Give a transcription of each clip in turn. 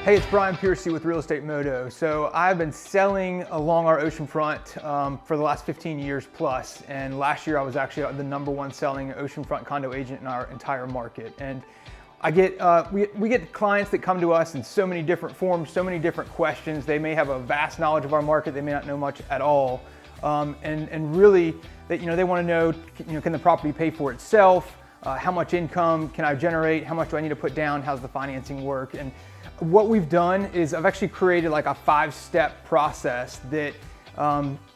Hey, it's Brian Piercy with Real Estate Moto. So I've been selling along our oceanfront for the last 15 years plus. And last year I was actually the #1 selling oceanfront condo agent in our entire market. And I get, we get clients that come to us in so many different forms, so many different questions. They may have a vast knowledge of our market. They may not know much at all. And really, that, they want to know, can the property pay for itself? How much income can I generate? How much do I need to put down? How's the financing work? And what we've done is I've actually created like a 5-step process that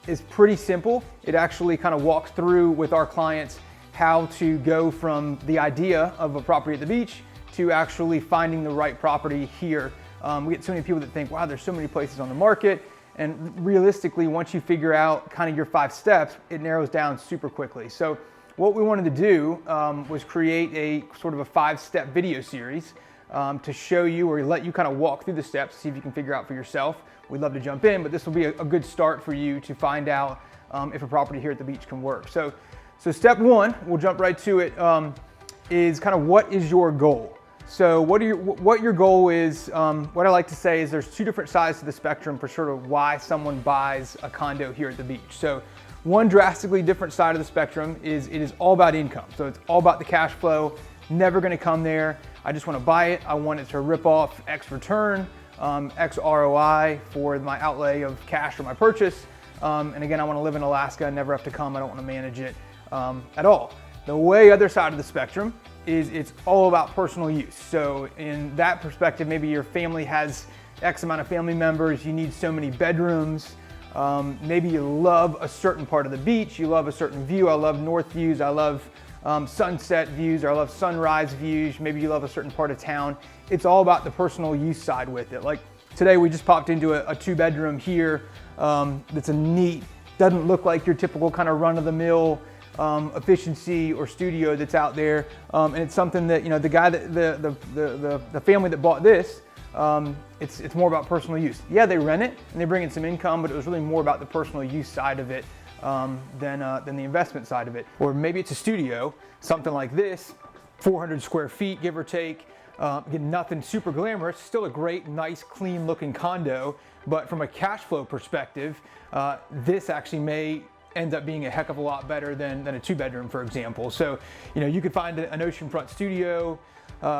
is pretty simple. It actually kind of walks through with our clients how to go from the idea of a property at the beach to actually finding the right property here. We get so many people that think, wow, there's so many places on the market. And realistically, once you figure out kind of your 5 steps, it narrows down super quickly. So what we wanted to do was create a sort of a 5-step video series to show you or let you kind of walk through the steps, see if you can figure out for yourself. We'd love to jump in, but this will be a good start for you to find out if a property here at the beach can work. So step 1, we'll jump right to it, is kind of what is your goal? So what your goal is, what I like to say is there's 2 different sides to the spectrum for sort of why someone buys a condo here at the beach. So one drastically different side of the spectrum is it is all about income. So it's all about the cash flow, never gonna come there. I just wanna buy it. I want it to rip off X return, X ROI for my outlay of cash for my purchase. And again, I wanna live in Alaska, never have to come. I don't wanna manage it at all. The way other side of the spectrum is it's all about personal use. So in that perspective, maybe your family has X amount of family members, you need so many bedrooms. Maybe you love a certain part of the beach, you love a certain view. I love north views, I love sunset views, or I love sunrise views. Maybe you love a certain part of town. It's all about the personal use side with it. Like today we just popped into a 2-bedroom here that's a neat, doesn't look like your typical kind of run-of-the-mill efficiency or studio that's out there. And it's something that, the guy that the family that bought this, it's more about personal use. Yeah, they rent it and they bring in some income, but it was really more about the personal use side of it than the investment side of it. Or maybe it's a studio, something like this, 400 square feet, give or take. Again, nothing super glamorous, still a great, nice, clean looking condo, but from a cash flow perspective, this actually may end up being a heck of a lot better than a 2-bedroom, for example. So, you could find an oceanfront studio,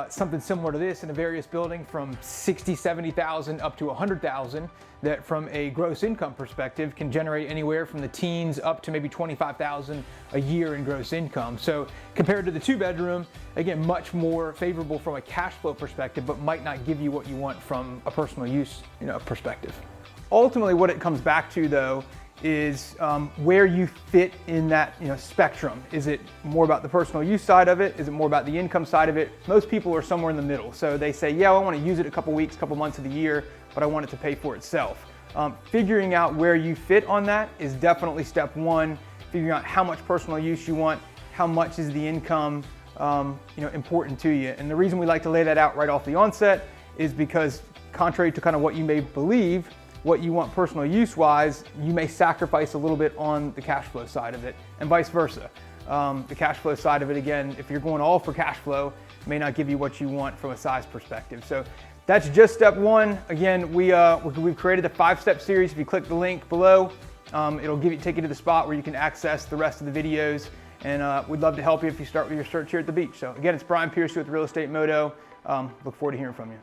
something similar to this in a various building from 60, 70,000 up to 100,000 that from a gross income perspective can generate anywhere from the teens up to maybe 25,000 a year in gross income. So compared to the 2-bedroom, again, much more favorable from a cash flow perspective, but might not give you what you want from a personal use, perspective. Ultimately, what it comes back to though is where you fit in that spectrum. Is it more about the personal use side of it? Is it more about the income side of it? Most people are somewhere in the middle. So they say, yeah, I want to use it a couple weeks, couple months of the year, but I want it to pay for itself. Figuring out where you fit on that is definitely step 1. Figuring out how much personal use you want, how much is the income important to you. And the reason we like to lay that out right off the onset is because contrary to kind of what you may believe, what you want personal use wise, you may sacrifice a little bit on the cash flow side of it and vice versa. The cash flow side of it, again, if you're going all for cash flow, may not give you what you want from a size perspective. So that's just step 1. Again, we've created a 5-step series. If you click the link below, it'll take you to the spot where you can access the rest of the videos. And we'd love to help you if you start with your search here at the beach. So again, it's Brian Piercy with Real Estate Moto. Look forward to hearing from you.